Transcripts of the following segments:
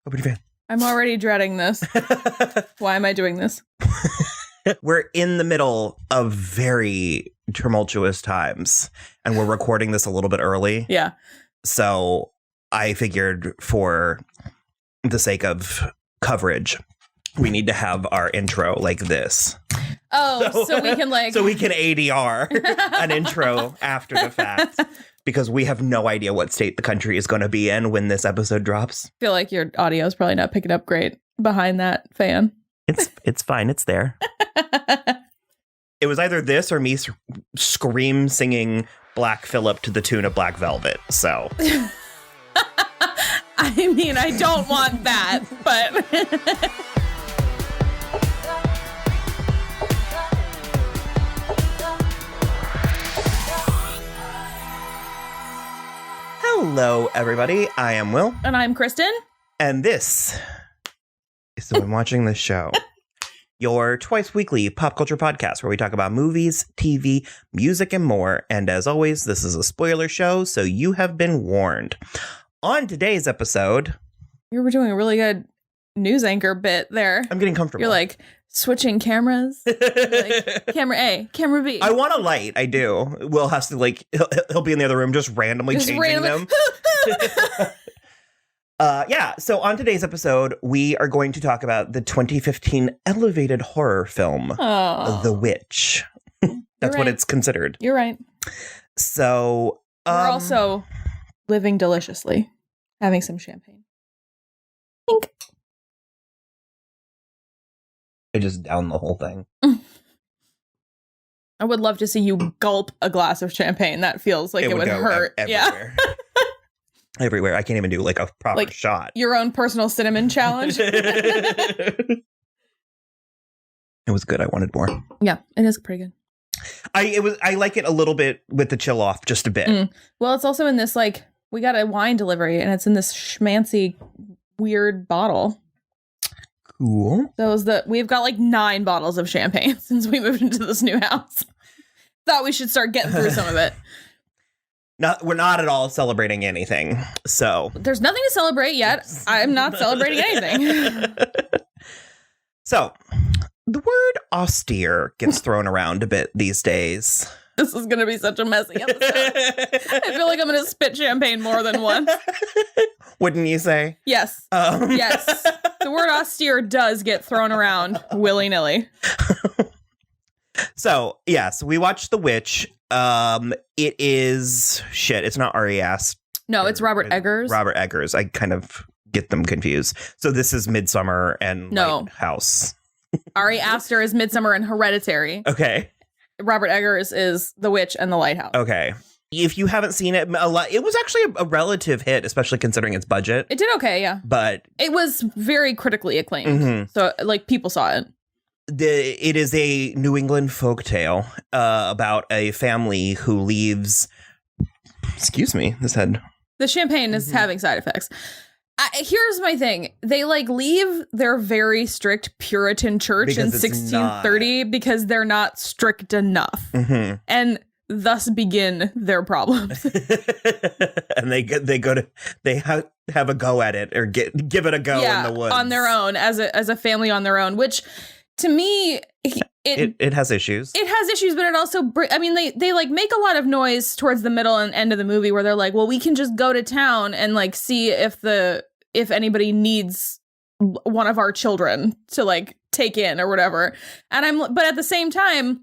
Open your fan. I'm already dreading this. Why am I doing this? We're in the middle of very tumultuous times, and we're recording this a little bit early. Yeah. So I figured for the sake of coverage, we need to have our intro like this. Oh, so we can like... So we can ADR an intro after the fact. Because we have no idea what state the country is going to be in when this episode drops. I feel like your audio is probably not picking up great behind that fan. It's fine. It's there. It was either this or me scream singing Black Phillip to the tune of Black Velvet. So. I mean, I don't want that, but. Hello, everybody. I am Will. And I'm Kristen. And this is So I'm Watching This Show, your twice weekly pop culture podcast where we talk about movies, TV, music, and more. And as always, this is a spoiler show, so you have been warned. On today's episode... You were doing a really good news anchor bit there. I'm getting comfortable. You're like switching cameras. Like, camera A, camera B. I want a light. I do. Will has to like, he'll be in the other room just randomly changing them. Yeah, so on today's episode, we are going to talk about the 2015 elevated horror film, The Witch. That's what it's considered. You're right. So... we're also living deliciously, having some champagne. Pink. I just downed the whole thing. I would love to see you gulp a glass of champagne. That feels like it would hurt. Everywhere. Yeah. Everywhere. I can't even do like a proper shot. Your own personal cinnamon challenge. It was good. I wanted more. Yeah, it is pretty good. I like it a little bit with the chill off, just a bit. Well, it's also in this like we got a wine delivery and it's in this schmancy weird bottle. Cool. We've got like 9 bottles of champagne since we moved into this new house. Thought we should start getting through some of it. We're not at all celebrating anything. So there's nothing to celebrate yet. I'm not celebrating anything. So the word austere gets thrown around a bit these days. This is going to be such a messy episode. I feel like I'm going to spit champagne more than once. Wouldn't you say? Yes. Yes. The word austere does get thrown around willy-nilly. So, yes, we watched The Witch. It is... Shit, it's not Ari Aster. No, it's Robert Eggers. Robert Eggers. I kind of get them confused. So this is Midsommar and Lighthouse. Ari Aster is Midsommar and Hereditary. Okay. Robert Eggers is The Witch and The Lighthouse. Okay. If you haven't seen it, it was actually a relative hit, especially considering its budget. It did okay, yeah. But it was very critically acclaimed. Mm-hmm. So, like, people saw it. It is a New England folktale about a family who leaves... Excuse me, this head. The champagne is having side effects. Here's my thing. They like leave their very strict Puritan church in 1630 because they're not strict enough. Mm-hmm. And thus begin their problems. And they have a go at it or give it a go in the woods. On their own, as a family on their own, which to me... It has issues. It has issues, but it also, they like make a lot of noise towards the middle and end of the movie where they're like, well, we can just go to town and like see if anybody needs one of our children to like take in or whatever. And but at the same time,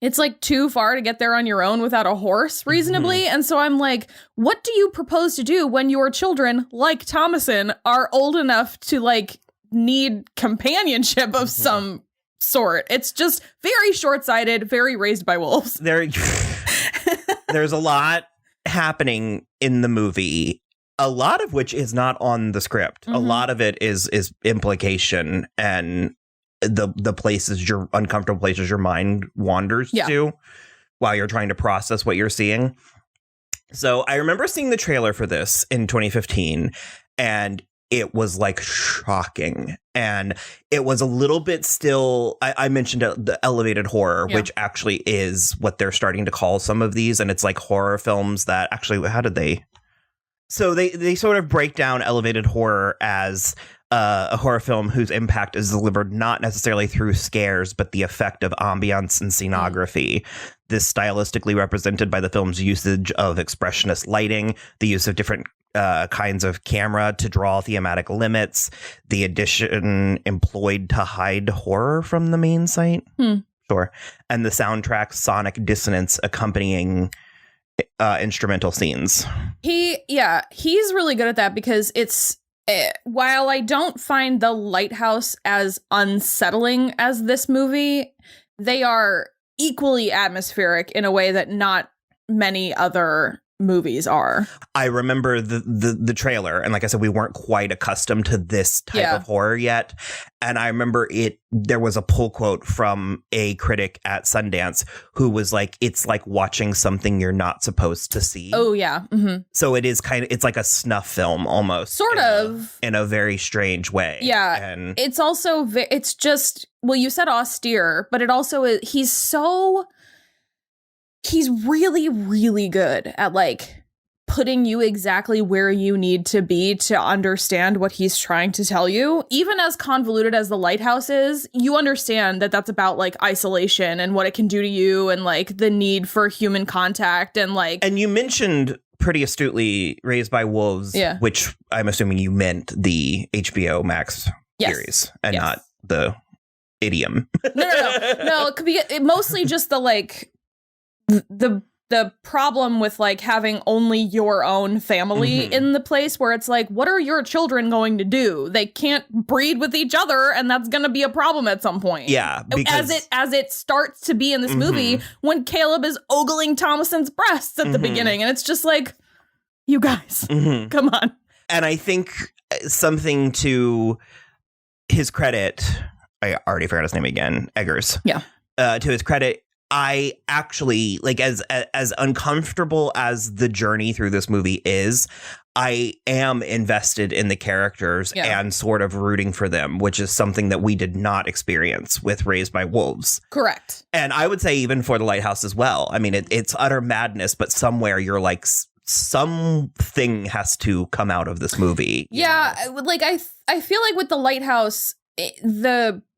it's like too far to get there on your own without a horse reasonably. Mm-hmm. And so I'm like, what do you propose to do when your children, like Thomasin, are old enough to like need companionship of some sort? It's just very short-sighted, very raised by wolves. There's a lot happening in the movie, a lot of which is not on the script. Mm-hmm. A lot of it is implication and the places, your uncomfortable places your mind wanders to while you're trying to process what you're seeing. So I remember seeing the trailer for this in 2015, and it was like shocking. And it was a little bit still, I mentioned the elevated horror, which actually is what they're starting to call some of these. And it's like horror films that actually, how did they So they sort of break down elevated horror as a horror film whose impact is delivered not necessarily through scares, but the effect of ambiance and scenography. This stylistically represented by the film's usage of expressionist lighting, the use of different kinds of camera to draw thematic limits, the addition employed to hide horror from the main site. Sure. And the soundtrack's sonic dissonance accompanying instrumental scenes. He's really good at that because it's while I don't find The Lighthouse as unsettling as this movie, they are equally atmospheric in a way that not many other movies are. I remember the trailer, and like I said, we weren't quite accustomed to this type of horror yet. And I remember there was a pull quote from a critic at Sundance who was like, it's like watching something you're not supposed to see. Oh, yeah. Mm-hmm. So it's like a snuff film almost. Sort of. In a very strange way. Yeah. And it's also, it's just, well, you said austere, but it also is, he's really, really good at like putting you exactly where you need to be to understand what he's trying to tell you. Even as convoluted as The Lighthouse is, you understand that that's about like isolation and what it can do to you and like the need for human contact and like. And you mentioned pretty astutely Raised by Wolves, which I'm assuming you meant the HBO Max series and not the idiom. No, it could be mostly just the like the problem with like having only your own family in the place where it's like, what are your children going to do? They can't breed with each other, and that's going to be a problem at some point. Yeah, because as it starts to be in this movie when Caleb is ogling Thomasin's breasts at the beginning, and it's just like, you guys, come on. And I think something to his credit, I already forgot his name again, Eggers. Yeah. To his credit, I actually, like, as uncomfortable as the journey through this movie is, I am invested in the characters and sort of rooting for them, which is something that we did not experience with Raised by Wolves. Correct. And I would say even for The Lighthouse as well. I mean, it's utter madness, but somewhere you're like, something has to come out of this movie. Yeah, like I feel like with The Lighthouse,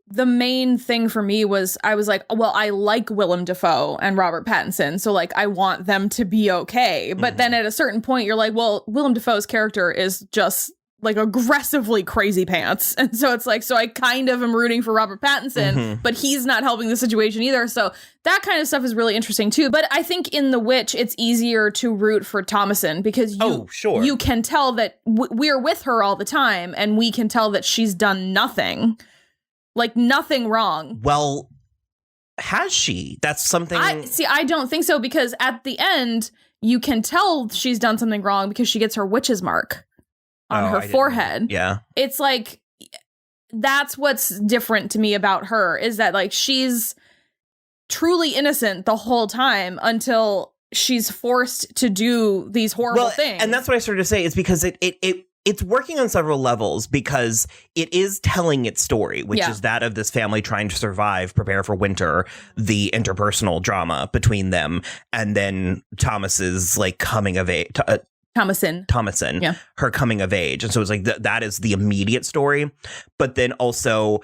the main thing for me was I was like, well, I like Willem Dafoe and Robert Pattinson, so like I want them to be okay. But then at a certain point, you're like, well, Willem Dafoe's character is just like aggressively crazy pants, and so it's like, so I kind of am rooting for Robert Pattinson, but he's not helping the situation either. So that kind of stuff is really interesting too. But I think in The Witch, it's easier to root for Thomasin because you can tell that we're with her all the time, and we can tell that she's done nothing. Like, nothing wrong. Well, has she? That's something... I don't think so, because at the end, you can tell she's done something wrong because she gets her witch's mark on her forehead. Yeah. It's like, that's what's different to me about her, is that, like, she's truly innocent the whole time until she's forced to do these horrible things. And that's what I started to say, is because it's working on several levels, because it is telling its story, which is that of this family trying to survive, prepare for winter, the interpersonal drama between them, and then Thomas's like coming of age. Thomasin, her coming of age. And so it's like that is the immediate story. But then also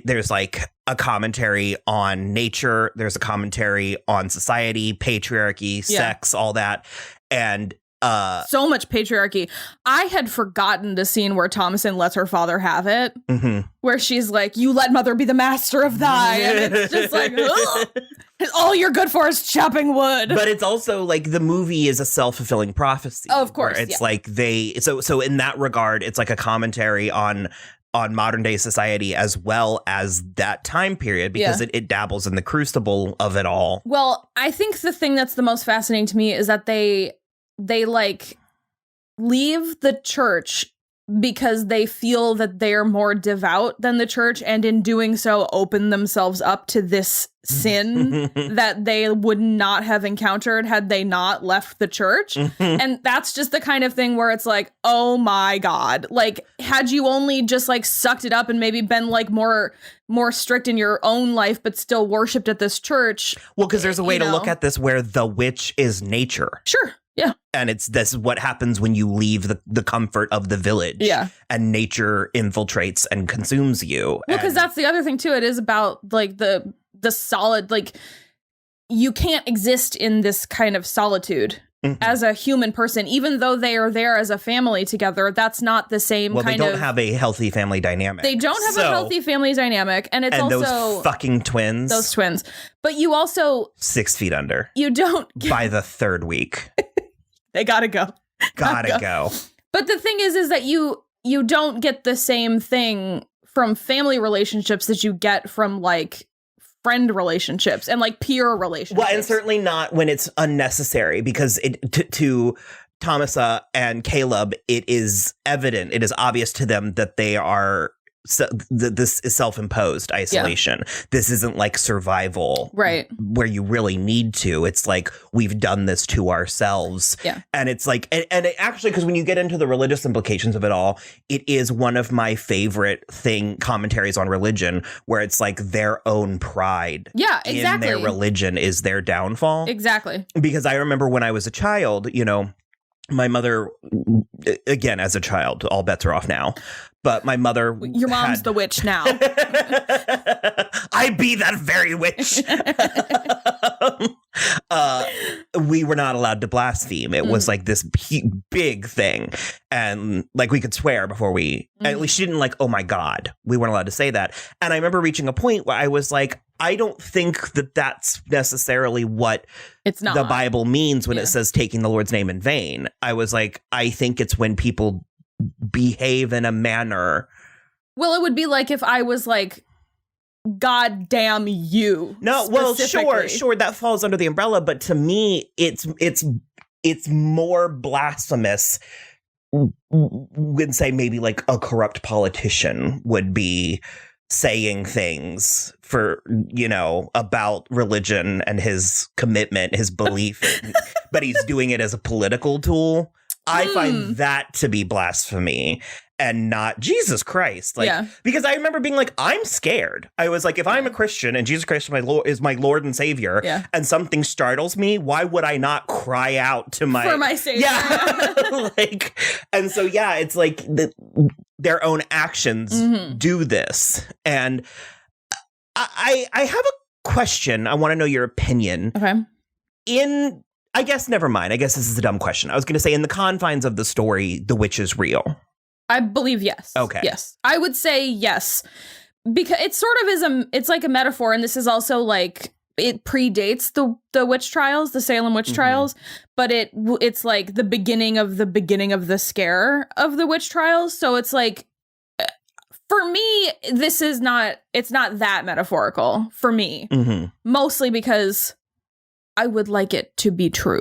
there's like a commentary on nature. There's a commentary on society, patriarchy, sex, all that. And so much patriarchy. I had forgotten the scene where Thomasin lets her father have it, where she's like, you let mother be the master of thy. And it's just like, all you're good for is chopping wood. But it's also like the movie is a self-fulfilling prophecy. Oh, of course. It's like so in that regard, it's like a commentary on modern day society as well as that time period, because it dabbles in the crucible of it all. Well, I think the thing that's the most fascinating to me is that they like leave the church because they feel that they're more devout than the church, and in doing so open themselves up to this sin that they would not have encountered had they not left the church. And that's just the kind of thing where it's like, oh my God, like, had you only just like sucked it up and maybe been like more strict in your own life, but still worshipped at this church. Well, because there's a way to look at this where the witch is nature. Sure. Yeah. And this is what happens when you leave the comfort of the village. Yeah. And nature infiltrates and consumes you. Well, because that's the other thing too. It is about like the solid, like you can't exist in this kind of solitude as a human person, even though they are there as a family together. That's not the same kind of... Well, they don't have a healthy family dynamic. They don't have a healthy family dynamic. And it's also... those fucking twins. Those twins. But you also... 6 feet under. You don't... By the 3rd week. They gotta go. Gotta go. But the thing is that you don't get the same thing from family relationships that you get from like friend relationships and like peer relationships. Well, and certainly not when it's unnecessary, because to Thomasin and Caleb, it is evident, it is obvious to them that they are this is self-imposed isolation. Yeah. This isn't like survival, right? Where you really need to. It's like we've done this to ourselves. Yeah. And it's like, and it actually, because when you get into the religious implications of it all, it is one of my favorite commentaries on religion, where it's like their own pride. Yeah, exactly. In their religion is their downfall. Exactly. Because I remember when I was a child, you know, my mother, again, as a child, all bets are off now. But my mother... Your mom's the witch now. I be that very witch. We were not allowed to blaspheme. It was like this big thing. And like we could swear before we... At least she didn't like, oh my God. We weren't allowed to say that. And I remember reaching a point where I was like, I don't think that that's necessarily what it's not. The Bible means when it says taking the Lord's name in vain. I was like, I think it's when people behave in a manner. Well, it would be like if I was like, God damn you. No, well, sure, that falls under the umbrella, but to me, it's more blasphemous when, say, maybe like a corrupt politician would be saying things for, you know, about religion and his commitment, his belief, but he's doing it as a political tool. I find that to be blasphemy and not Jesus Christ. Like, because I remember being like, I'm scared. I was like, if I'm a Christian and Jesus Christ is my Lord and Savior, and something startles me, why would I not cry out to for my Savior? Yeah. Like, and so, yeah, it's like their own actions do this. And I have a question. I want to know your opinion. Okay. I guess, never mind. I guess this is a dumb question. I was going to say, in the confines of the story, the witch is real. I believe yes. Okay. Yes. I would say yes. Because it sort of is it's like a metaphor. And this is also like, it predates the witch trials, the Salem witch trials. But it's like the beginning of the scare of the witch trials. So it's like, for me, it's not that metaphorical for me. Mostly because I would like it to be true.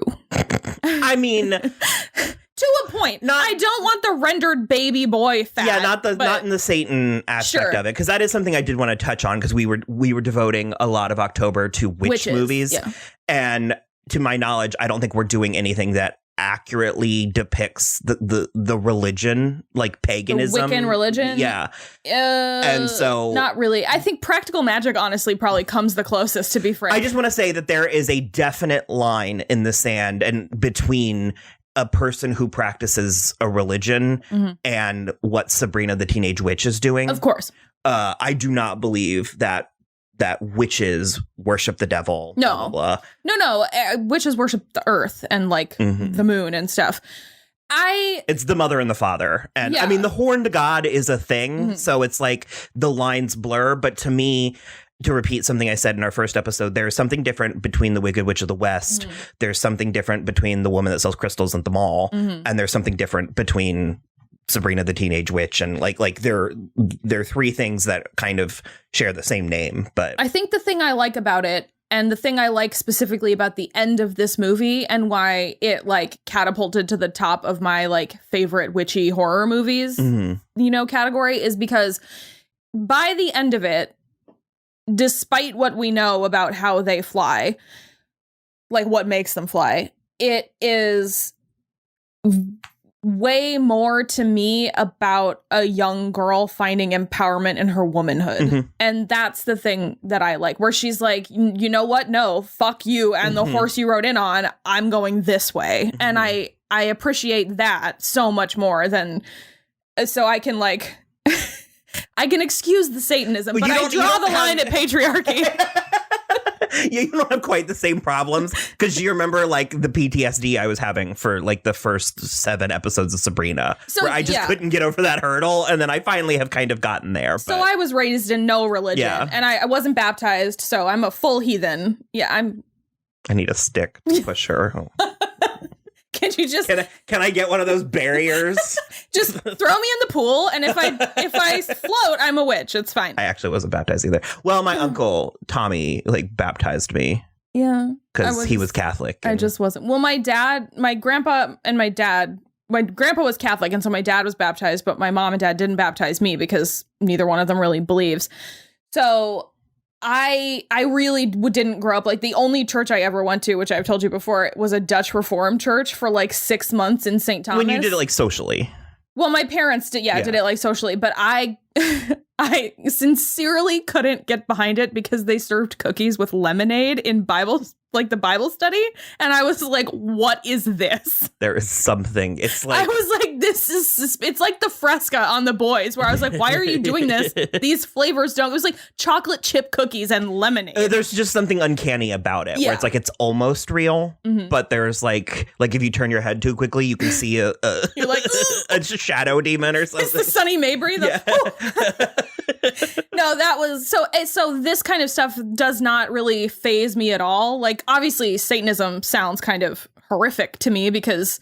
I mean, to a point. I don't want the rendered baby boy fat. Yeah, not in the Satan aspect of it, because that is something I did want to touch on, because we were devoting a lot of October to witches movies, and to my knowledge, I don't think we're doing anything that accurately depicts the religion, like paganism, the Wiccan religion. And so not really. I think practical magic honestly probably comes the closest, to be frank. I just want to say that there is a definite line in the sand and between a person who practices a religion and what Sabrina the Teenage Witch is doing. Of course. I do not believe that witches worship the devil. No. Blah, blah, blah. No. Witches worship the earth and like the moon and stuff. It's the mother and the father. And I mean, the horned god is a thing. So it's like the lines blur. But to me, to repeat something I said in our first episode, there's something different between the Wicked Witch of the West. There's something different between the woman that sells crystals at the mall. And there's something different between Sabrina the Teenage Witch, and like there are three things that kind of share the same name. But I think the thing I like about it, and the thing I like specifically about the end of this movie, and why it like catapulted to the top of my like favorite witchy horror movies, category, is because by the end of it, despite what we know about how they fly, like what makes them fly, it is way more to me about a young girl finding empowerment in her womanhood. Mm-hmm. And that's the thing that I like, where she's like, you know what? No, fuck you and the horse you rode in on. I'm going this way. Mm-hmm. And I appreciate that so much more than, so I can like, I can excuse the Satanism, but I draw the line at patriarchy. You don't have quite the same problems, because you remember like the PTSD I was having for like the first 7 episodes of Sabrina, where I just couldn't get over that hurdle, and then I finally have kind of gotten there. So I was raised in no religion, and I wasn't baptized, so I'm a full heathen. Yeah, I need a stick to push her. Can you just can I get one of those barriers? Just throw me in the pool, and if I float, I'm a witch. It's fine. I actually wasn't baptized either. Well, my uncle Tommy like baptized me. Yeah, because he was Catholic. I just wasn't. Well, my grandpa was Catholic, and so my dad was baptized, but my mom and dad didn't baptize me because neither one of them really believes. So I really didn't grow up. Like, the only church I ever went to, which I've told you before, was a Dutch Reformed church for like 6 months in St. Thomas. When you did it like socially. Well, my parents did it like socially, but I sincerely couldn't get behind it because they served cookies with lemonade in the Bible study. And I was like, what is this? There is something. It's like, I was like, it's like the Fresca on The Boys, where I was like, why are you doing this? These flavors don't. It was like chocolate chip cookies and lemonade. There's just something uncanny about it, where it's like, it's almost real, but there's like if you turn your head too quickly, you can see you're like, a shadow demon or something. It's the Sunny Mabry. No, that was so this kind of stuff does not really faze me at all. Like, obviously Satanism sounds kind of horrific to me because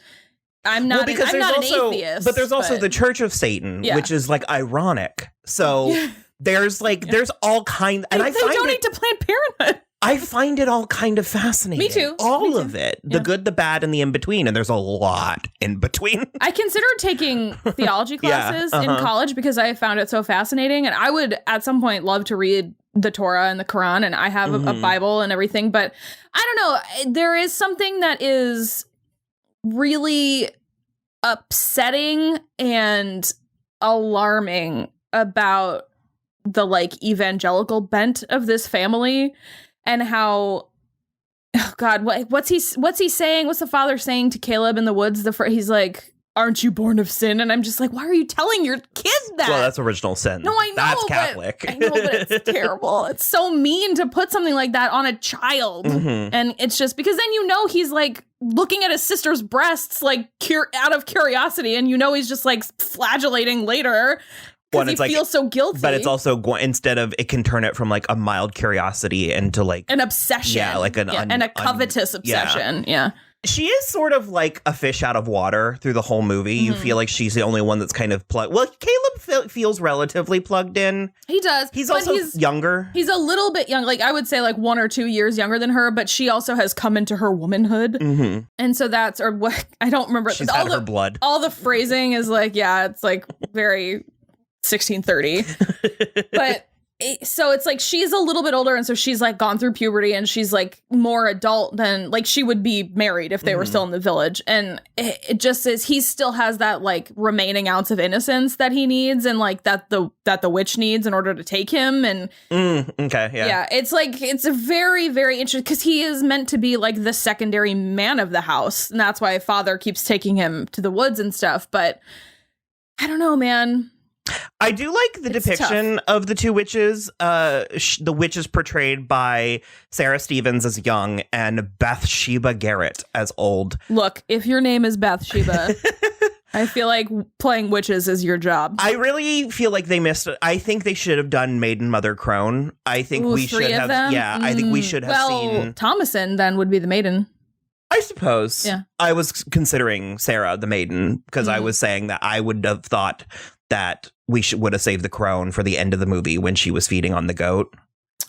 I'm not an atheist. But there's also the Church of Satan, which is like ironic. So there's all kinds, and I donate to Planned Parenthood. I find it all kind of fascinating. Me too. All of it. The good, the bad, and the in-between. And there's a lot in between. I considered taking theology classes in college because I found it so fascinating. And I would, at some point, love to read the Torah and the Quran. And I have a Bible and everything. But I don't know. There is something that is really upsetting and alarming about the like evangelical bent of this family. And how, oh God, what's he saying? What's the father saying to Caleb in the woods? He's like, "Aren't you born of sin?" And I'm just like, why are you telling your kid that? Well, that's original sin. No, I know. That's Catholic. I know, but it's terrible. It's so mean to put something like that on a child. And it's just because then he's like looking at his sister's breasts like out of curiosity, and he's just like flagellating later. Because he feels so guilty. But it's also, instead of, it can turn it from like a mild curiosity into like an obsession. Yeah, like and a covetous obsession. Yeah. She is sort of like a fish out of water through the whole movie. You feel like she's the only one that's kind of plugged. Well, Caleb feels relatively plugged in. He does. He's also younger. He's a little bit young. Like, I would say like 1 or 2 years younger than her, but she also has come into her womanhood. And so I don't remember. She's had her blood. All the phrasing is like, it's like very 1630. But so it's like she's a little bit older, and so she's like gone through puberty, and she's like more adult than like she would be married if they were still in the village. And it just is, he still has that like remaining ounce of innocence that he needs, and like that the witch needs in order to take him. And it's like, it's a very, very interesting, because he is meant to be like the secondary man of the house, and that's why father keeps taking him to the woods and stuff. But I don't know, man. I do like the depiction of the two witches. The witch is portrayed by Sarah Stevens as young and Bathsheba Garrett as old. Look, if your name is Bathsheba, I feel like playing witches is your job. I really feel like they missed it. I think they should have done Maiden, Mother, Crone. I think we should have. Yeah, I think we should have seen. Thomasin then would be the maiden. I suppose. Yeah. I was considering Sarah the maiden because I was saying that I would have thought that we would have saved the crone for the end of the movie when she was feeding on the goat.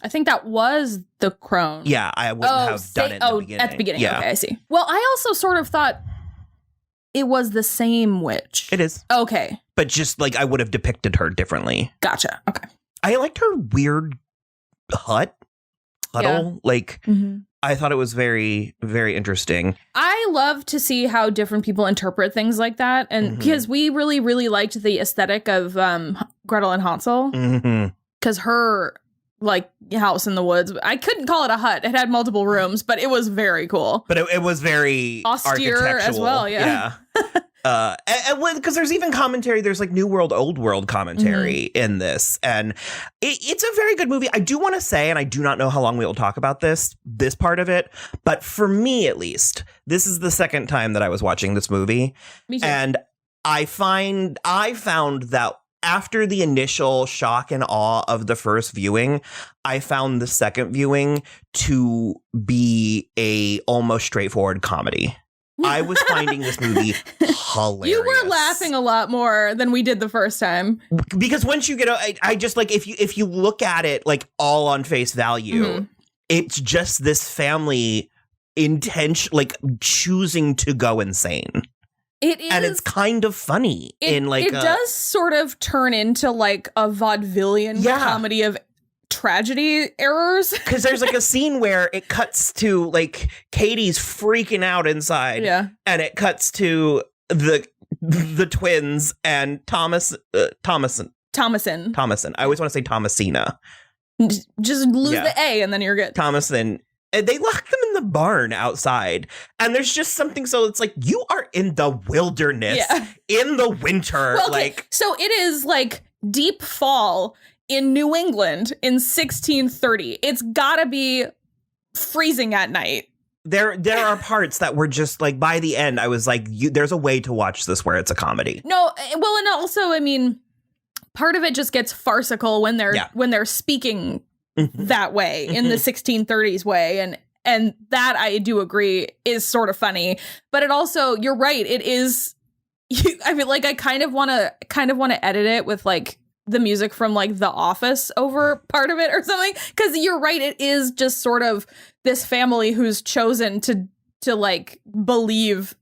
I think that was the crone. Yeah, I wouldn't have done it in the beginning. At the beginning. Yeah. Okay, I see. Well, I also sort of thought it was the same witch. It is. Okay. But just like I would have depicted her differently. Gotcha. Okay. I liked her weird huddle. Like I thought it was very, very interesting. I love to see how different people interpret things like that. And because we really, really liked the aesthetic of Gretel and Hansel. Because her like house in the woods, I couldn't call it a hut. It had multiple rooms, but it was very cool. But it was very austere as well. Yeah. Because there's even commentary, there's like New World, Old World commentary in this. And it's a very good movie. I do want to say, and I do not know how long we will talk about this part of it, but for me at least, this is the second time that I was watching this movie. Me too. And I found that after the initial shock and awe of the first viewing, I found the second viewing to be a almost straightforward comedy. I was finding this movie hilarious. You were laughing a lot more than we did the first time. Because once you get, I just like, if you look at it like all on face value, it's just this family like choosing to go insane. It is, and it's kind of funny. It does sort of turn into like a vaudevillian comedy of tragedy errors. Because there's like a scene where it cuts to like Katie's freaking out inside. Yeah. And it cuts to the twins and Thomasin. I always want to say Thomasina. Just lose the A and then you're good. Thomasin. And they lock them in the barn outside. And there's just something, so it's like, you are in the wilderness in the winter. Well, okay. So it is like deep fall in New England in 1630. It's gotta be freezing at night. There are parts that were just like, by the end, I was like, there's a way to watch this where it's a comedy. No, well, and also, I mean, part of it just gets farcical when they're speaking that way in the 1630s way, and that I do agree is sort of funny. But it also, you're right, it is. I mean, like, I kind of want to edit it with like the music from like The Office over part of it or something, because you're right, it is just sort of this family who's chosen to like believe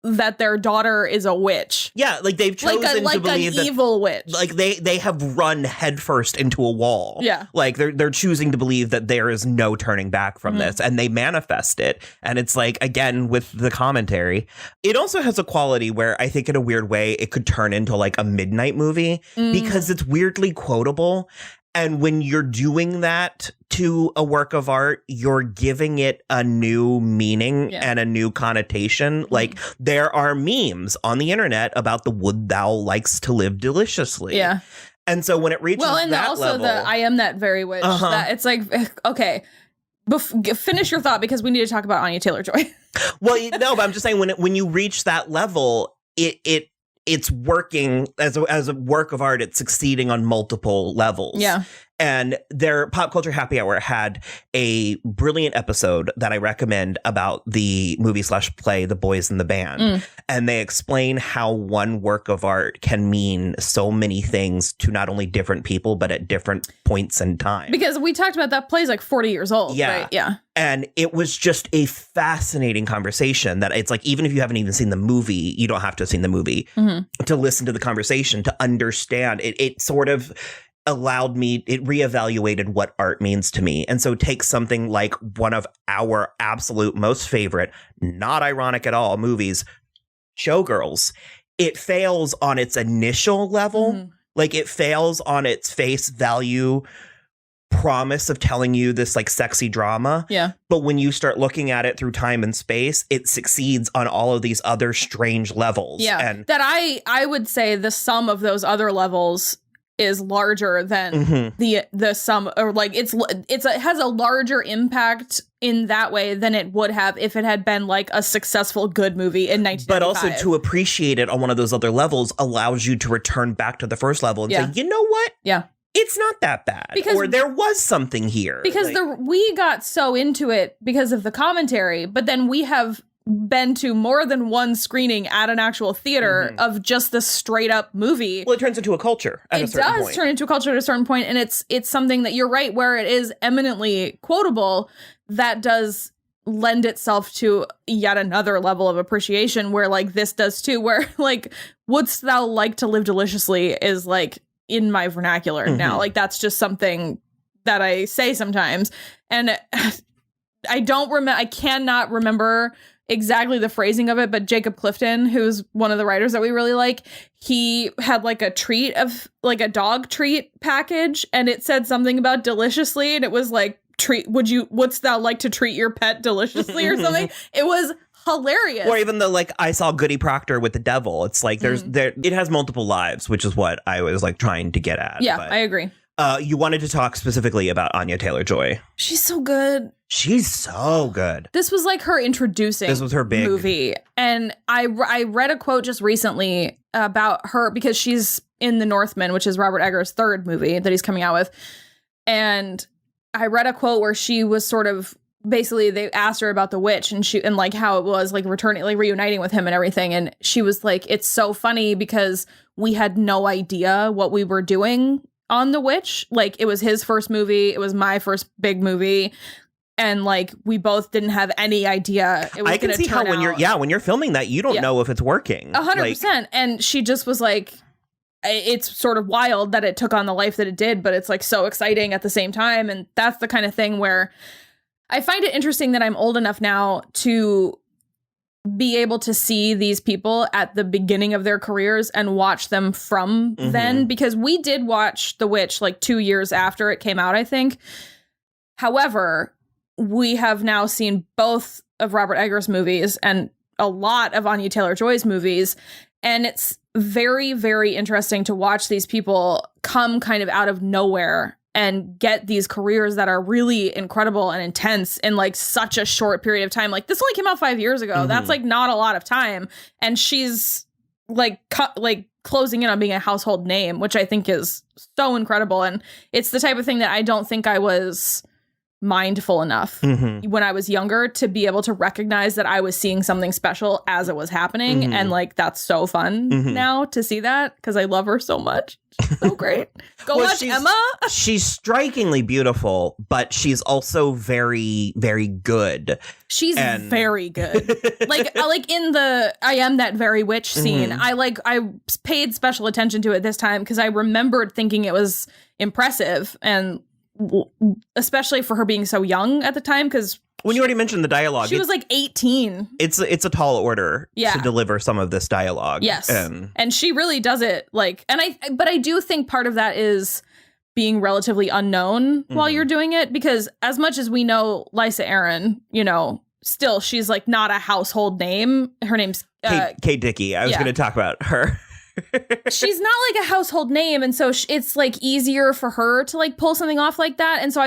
that their daughter is a witch. Yeah, like they've chosen to believe an evil witch. Like they have run headfirst into a wall. Yeah, like they're choosing to believe that there is no turning back from this, and they manifest it. And it's like, again, with the commentary, it also has a quality where I think in a weird way it could turn into like a midnight movie because it's weirdly quotable. And when you're doing that to a work of art, you're giving it a new meaning and a new connotation. Like, there are memes on the internet about the would thou likes to live deliciously. Yeah. And so when it reaches that level... Well, and also the I am that very witch. That it's like, okay, finish your thought because we need to talk about Anya Taylor-Joy. Well, no, but I'm just saying when you reach that level, it's working as a work of art. It's succeeding on multiple levels. Yeah. And their Pop Culture Happy Hour had a brilliant episode that I recommend about the movie/play The Boys in the Band. And they explain how one work of art can mean so many things to not only different people, but at different points in time. Because we talked about that play's like 40 years old. Yeah. Right? Yeah. And it was just a fascinating conversation that it's like, even if you haven't even seen the movie, you don't have to have seen the movie to listen to the conversation, to understand. It sort of allowed me, it reevaluated what art means to me. And so take something like one of our absolute most favorite, not ironic at all, movies, Showgirls. It fails on its initial level. Like, it fails on its face value promise of telling you this like sexy drama. Yeah. But when you start looking at it through time and space, it succeeds on all of these other strange levels. Yeah. And that I would say the sum of those other levels is larger than the sum, or like it has a larger impact in that way than it would have if it had been like a successful good movie in 1995. But also to appreciate it on one of those other levels allows you to return back to the first level and say, you know what? Yeah. It's not that bad. Or there was something here. Because we got so into it because of the commentary, but then we have been to more than one screening at an actual theater of just the straight up movie. Well, it turns into a culture at a certain point. It does turn into a culture at a certain point, and it's something that, you're right, where it is eminently quotable, that does lend itself to yet another level of appreciation, where like this does too, where like, wouldst thou like to live deliciously is like in my vernacular now. Like, that's just something that I say sometimes. And I cannot remember exactly the phrasing of it, but Jacob Clifton, who's one of the writers that we really like, he had like a treat of like a dog treat package, and it said something about deliciously, and it was like, wouldst thou like to treat your pet deliciously or something? It was hilarious. Or even the like, I saw Goody Proctor with the devil. It's like it has multiple lives, which is what I was like trying to get at. Yeah, but, I agree. You wanted to talk specifically about Anya Taylor-Joy. She's so good. She's so good. This was like her introducing. This was her big movie. And I read a quote just recently about her because she's in The Northman, which is Robert Eggers' third movie that he's coming out with. And I read a quote where she was sort of basically, they asked her about The Witch and like how it was like reuniting with him and everything. And she was like, it's so funny because we had no idea what we were doing on The Witch. Like, it was his first movie. It was my first big movie. And like, we both didn't have any idea it was going to turn out. I can see how when you're filming that, you don't know if it's working. 100%. And she just was like, it's sort of wild that it took on the life that it did, but it's like so exciting at the same time. And that's the kind of thing where I find it interesting that I'm old enough now to be able to see these people at the beginning of their careers and watch them from then, because we did watch The Witch like 2 years after it came out, I think. However, we have now seen both of Robert Eggers' movies and a lot of Anya Taylor-Joy's movies. And it's very, very interesting to watch these people come kind of out of nowhere and get these careers that are really incredible and intense in like such a short period of time. Like, this only came out 5 years ago. That's like not a lot of time. And she's like closing in on being a household name, which I think is so incredible. And it's the type of thing that I don't think I was mindful enough when I was younger to be able to recognize that I was seeing something special as it was happening. And like, that's so fun now to see that because I love her so much. She's so great. Go watch Emma. She's strikingly beautiful, but she's also very, very good. She's very good. like in the I Am That Very Witch scene, I paid special attention to it this time because I remembered thinking it was impressive, and especially for her being so young at the time, because when you already mentioned the dialogue, she was like 18. It's a tall order to deliver some of this dialogue. Yes, and she really does it. Like, but I do think part of that is being relatively unknown while you're doing it, because as much as we know Lysa Arryn, you know, still she's like not a household name. Her name's Kate Dickie. I was going to talk about her. She's not like a household name, and so it's like easier for her to like pull something off like that. And so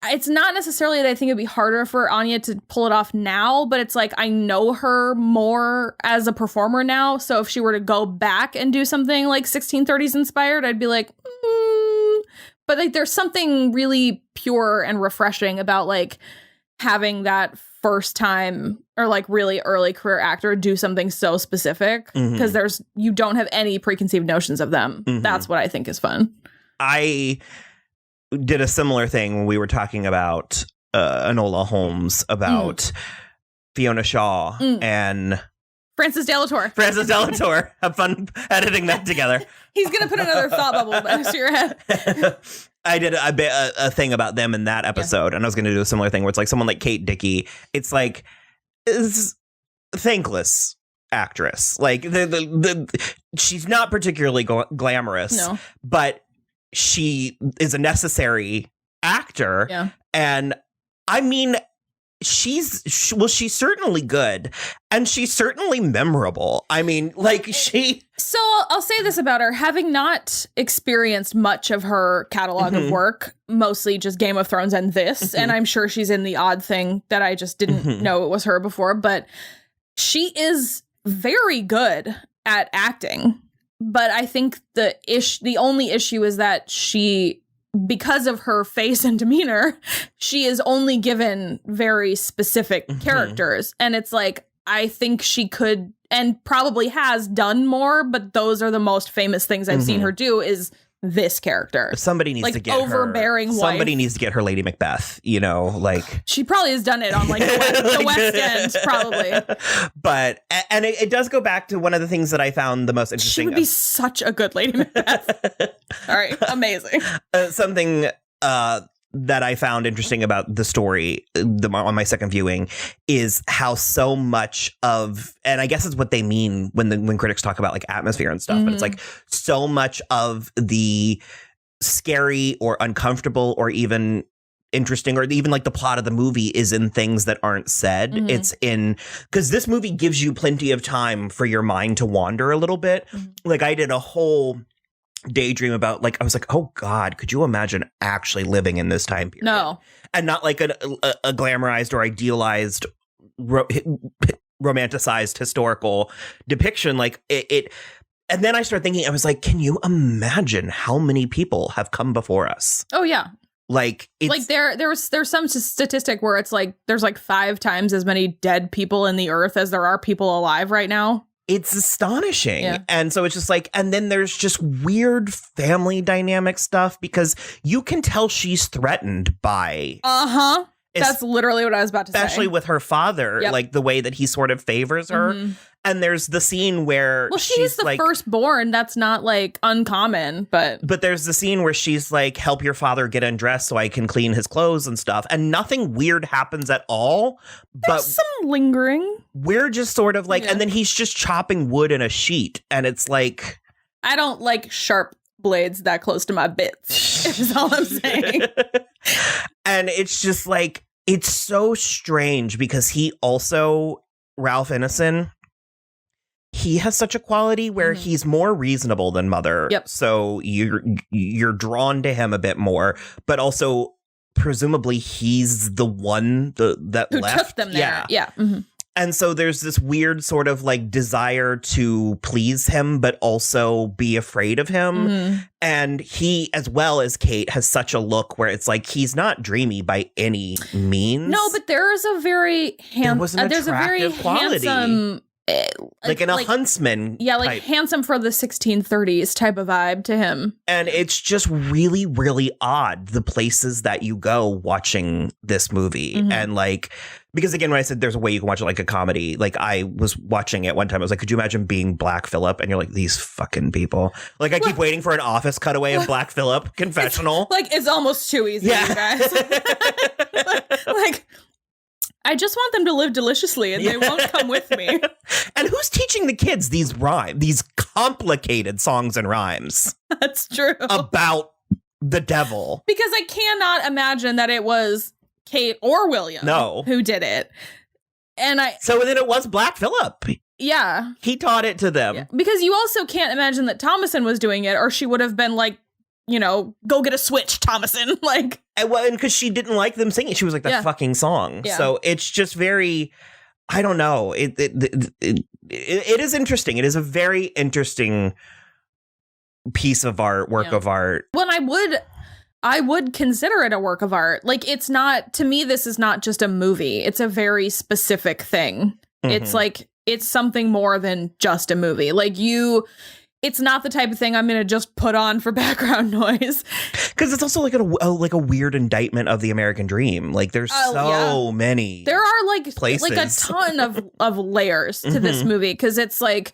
it's not necessarily that I think it'd be harder for Anya to pull it off now, but it's like I know her more as a performer now. So if she were to go back and do something like 1630s inspired, I'd be like, but like there's something really pure and refreshing about like having that first time or like really early career actor do something so specific, because you don't have any preconceived notions of them. That's what I think is fun. I did a similar thing when we were talking about Enola Holmes, about Fiona Shaw and Francis de la Tour. Have fun editing that together. He's gonna put another thought bubble next to your head. I did a thing about them in that episode, and I was going to do a similar thing where it's like someone like Kate Dickie. It's like is thankless actress. Like she's not particularly glamorous, but she is a necessary actor. Yeah. And I mean, she's certainly good, and she's certainly memorable. I mean, like So I'll say this about her, having not experienced much of her catalog of work, mostly just Game of Thrones and this, and I'm sure she's in the odd thing that I just didn't know it was her before, but she is very good at acting. But I think the only issue is that because of her face and demeanor, she is only given very specific characters. And it's like, I think she could and probably has done more, but those are the most famous things I've seen her do is this character. Somebody needs like to get overbearing her. Somebody needs to get her Lady Macbeth, you know, like she probably has done it on like the West End, probably. But and it does go back to one of the things that I found the most interesting. She would be such a good Lady Macbeth. All right, amazing. Something that I found interesting about the story on my second viewing is how so much of, and I guess it's what they mean when critics talk about like atmosphere and stuff, but it's like so much of the scary or uncomfortable or even interesting or even like the plot of the movie is in things that aren't said. It's in, because this movie gives you plenty of time for your mind to wander a little bit. Like I did a whole daydream about, like, I was like, oh God, could you imagine actually living in this time period? No. And not like a glamorized or idealized romanticized historical depiction. Like it. And then I started thinking, I was like, can you imagine how many people have come before us? Oh yeah. Like it's like there's some statistic where it's like there's like 5 times as many dead people in the earth as there are people alive right now. It's astonishing. Yeah. And so it's just like, and then there's just weird family dynamic stuff because you can tell she's threatened by. That's literally what I was about to say. Especially with her father, like the way that he sort of favors her. And there's the scene where she's the like, firstborn. That's not like uncommon, but there's the scene where she's like, help your father get undressed so I can clean his clothes and stuff. And nothing weird happens at all. There's some lingering. We're just sort of like, and then he's just chopping wood in a sheet. And it's like, I don't like sharp blades that close to my bits, is all I'm saying. And it's just like, it's so strange because he also, Ralph Ineson, he has such a quality where he's more reasonable than Mother. Yep. So you're drawn to him a bit more, but also presumably he's the one that who left. Took them there. Yeah. And so there's this weird sort of like desire to please him, but also be afraid of him. And he, as well as Kate, has such a look where it's like he's not dreamy by any means. No, but there is a very there's a very quality. Handsome. Like in a huntsman. Yeah, like type. handsome for the 1630s type of vibe to him. And it's just really, really odd, the places that you go watching this movie. And like, because again, when I said there's a way you can watch it like a comedy, like I was watching it one time. I was like, could you imagine being Black Phillip? And you're like, these fucking people. Like I keep waiting for an Office cutaway of Black Phillip confessional. It's almost too easy, you guys. like, I just want them to live deliciously and they won't come with me. And who's teaching the kids these complicated songs and rhymes? That's true. About the devil. Because I cannot imagine that it was Kate or William who did it. So then it was Black Phillip. Yeah. He taught it to them. Yeah. Because you also can't imagine that Thomasin was doing it, or she would have been like, go get a switch, Thomasin. Like, and because she didn't like them singing, she was like that fucking song. Yeah. So it's just very, I don't know. It is interesting. It is a very interesting piece of art, work of art. Well, I would consider it a work of art. Like, it's not, to me, this is not just a movie. It's a very specific thing. It's like, it's something more than just a movie. Like it's not the type of thing I'm going to just put on for background noise. Because it's also like a weird indictment of the American dream. Like there's so many. There are like places. Like a ton of layers to this movie. Because it's like,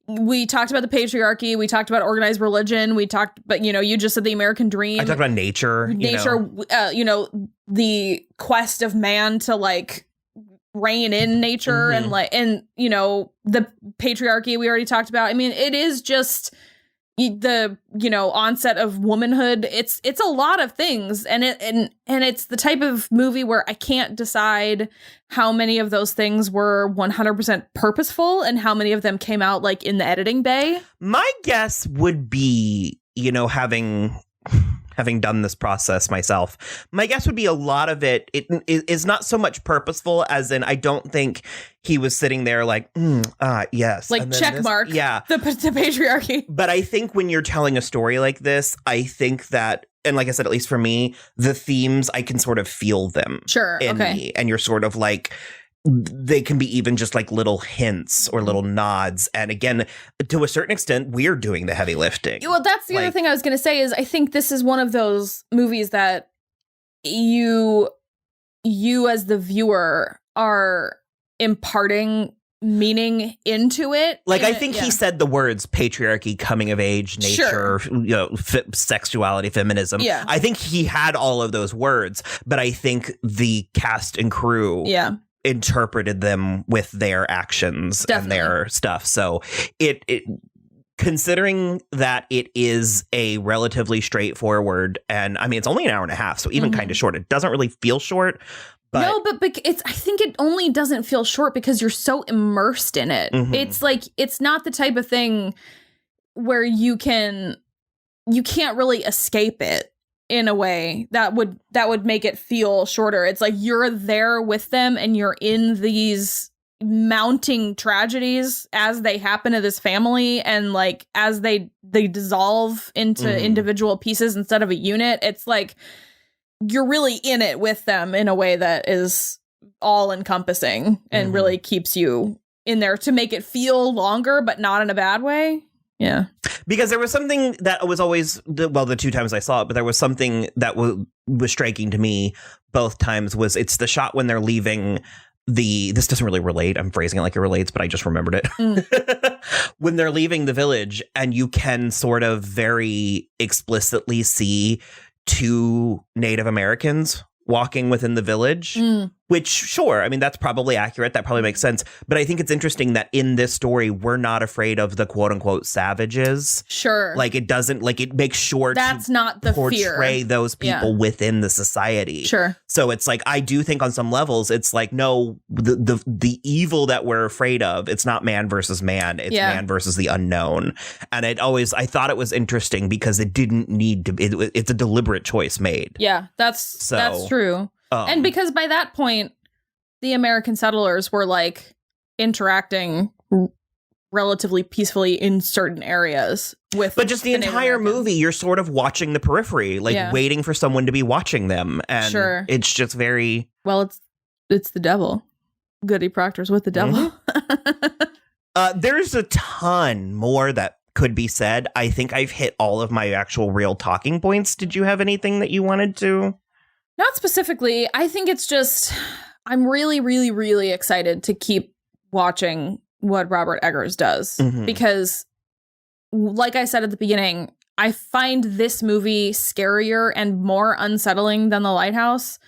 we talked about the patriarchy. We talked about organized religion. We talked, but you just said the American dream. I talked about nature. The quest of man to like rein in nature and the patriarchy we already talked about. I mean, it is just the onset of womanhood. It's a lot of things, and it's the type of movie where I can't decide how many of those things were 100% purposeful and how many of them came out like in the editing bay. My guess would be, having done this process myself, my guess would be a lot of it is not so much purposeful as in I don't think he was sitting there like, yes. Like check mark. Yeah. The patriarchy. But I think when you're telling a story like this, I think that, and like I said, at least for me, the themes, I can sort of feel them. Sure. In me. And you're sort of like, they can be even just like little hints or little nods. And again, to a certain extent, we're doing the heavy lifting. Well, that's the other thing I was going to say is I think this is one of those movies that you as the viewer are imparting meaning into it. Like, I think he said the words patriarchy, coming of age, nature, sexuality, feminism. Yeah. I think he had all of those words, but I think the cast and crew interpreted them with their actions and their stuff. So it considering that it is a relatively straightforward, and I mean, it's only an hour and a half, so even kind of short. It doesn't really feel short. But no, but I think it only doesn't feel short because you're so immersed in it. It's like, it's not the type of thing where you can't really escape it in a way that would make it feel shorter. It's like you're there with them and you're in these mounting tragedies as they happen to this family, and like as they dissolve into individual pieces instead of a unit. It's like you're really in it with them in a way that is all encompassing and really keeps you in there to make it feel longer, but not in a bad way. Yeah. Because there was something that was always, the two times I saw it, but there was something that was striking to me both times. It's the shot when they're leaving this doesn't really relate. I'm phrasing it like it relates, but I just remembered it. When they're leaving the village and you can sort of very explicitly see two Native Americans walking within the village, which, sure, I mean, that's probably accurate. That probably makes sense. But I think it's interesting that in this story, we're not afraid of the quote unquote savages. Sure. Like, it doesn't, like, it makes sure that's not the portray fear. Those people within the society. Sure. So it's like, I do think on some levels, it's like, no, the evil that we're afraid of, it's not man versus man. It's man versus the unknown. And I thought it was interesting because it didn't need to, it's a deliberate choice made. Yeah, that's true. And because by that point, the American settlers were like interacting relatively peacefully in certain areas with. But just the entire movie, you're sort of watching the periphery, like waiting for someone to be watching them. And it's just very. Well, it's the devil. Goody Proctor's with the devil. There's a ton more that could be said. I think I've hit all of my actual real talking points. Did you have anything that you wanted to? Not specifically. I think it's just, I'm really, really, really excited to keep watching what Robert Eggers does. Because, like I said at the beginning, I find this movie scarier and more unsettling than The Lighthouse.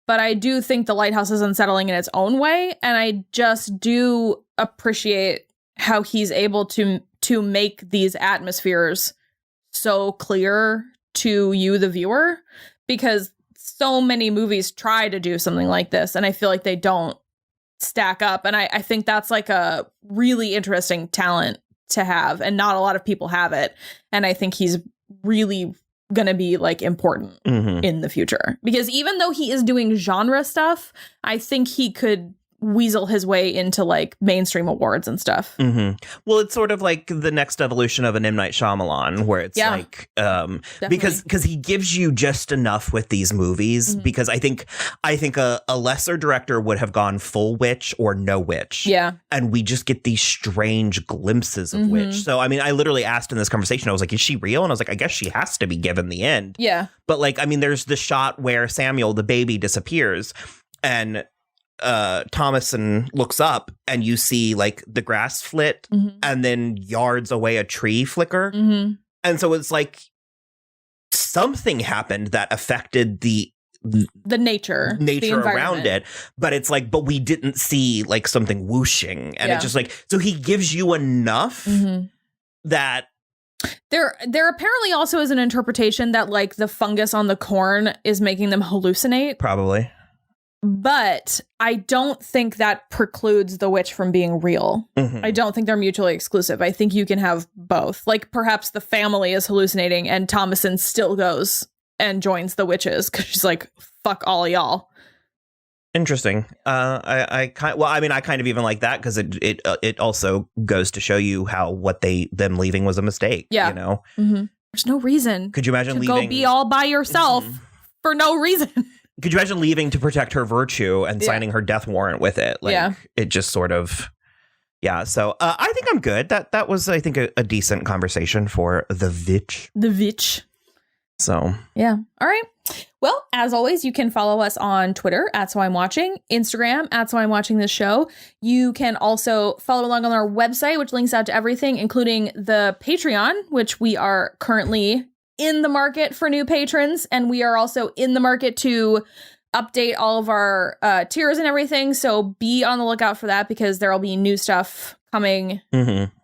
But I do think The Lighthouse is unsettling in its own way. And I just do appreciate how he's able to make these atmospheres so clear to you, the viewer. Because so many movies try to do something like this, and I feel like they don't stack up. And I think that's like a really interesting talent to have, and not a lot of people have it. And I think he's really going to be like important in the future, because even though he is doing genre stuff, I think he could weasel his way into like mainstream awards and stuff. Well, it's sort of like the next evolution of an M. Night Shyamalan, where it's like because he gives you just enough with these movies. Because I think a lesser director would have gone full witch or no witch, and we just get these strange glimpses of witch. So I mean, I literally asked in this conversation, I was like, is she real? And I was like, I guess she has to be, given the end. But like, I mean, there's the shot where Samuel, the baby, disappears, and Thomasin looks up and you see like the grass flit and then yards away a tree flicker. And so it's like something happened that affected the nature around it. But it's like, but we didn't see like something whooshing. And it's just like, so he gives you enough that. There apparently also is an interpretation that like the fungus on the corn is making them hallucinate. Probably. But I don't think that precludes the witch from being real. I don't think they're mutually exclusive. I think you can have both. Like perhaps the family is hallucinating and Thomasin still goes and joins the witches because she's like, fuck all y'all. Interesting. I kind of even like that, because it also goes to show you how them leaving was a mistake. You know, there's no reason. Could you imagine to leaving? Go be all by yourself for no reason. Could you imagine leaving to protect her virtue and signing her death warrant with it? Like, it just sort of, So I think I'm good. That was, I think, a decent conversation for the VVitch. The VVitch. So. Yeah. All right. Well, as always, you can follow us on Twitter @So I'm Watching, Instagram @So I'm Watching This Show. You can also follow along on our website, which links out to everything, including the Patreon, which we are currently in the market for new patrons. And we are also in the market to update all of our tiers and everything. So be on the lookout for that because there will be new stuff coming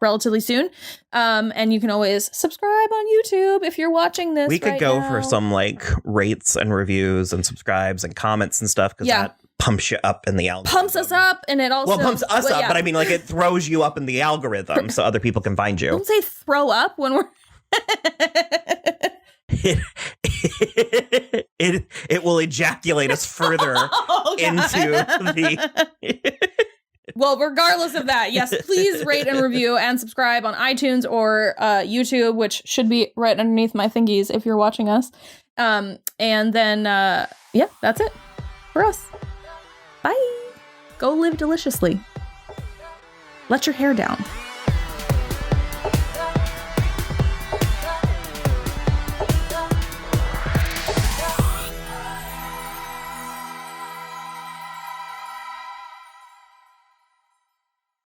relatively soon. And you can always subscribe on YouTube if you're watching this. We could go for some like rates and reviews and subscribes and comments and stuff because that pumps you up in the algorithm. Pumps us up, and it also pumps us up, but I mean like it throws you up in the algorithm so other people can find you. Don't say throw up when we're it will ejaculate us further into the Well, regardless of that, yes, please rate and review and subscribe on iTunes or YouTube, which should be right underneath my thingies if you're watching us. And then, that's it for us. Bye. Go live deliciously. Let your hair down.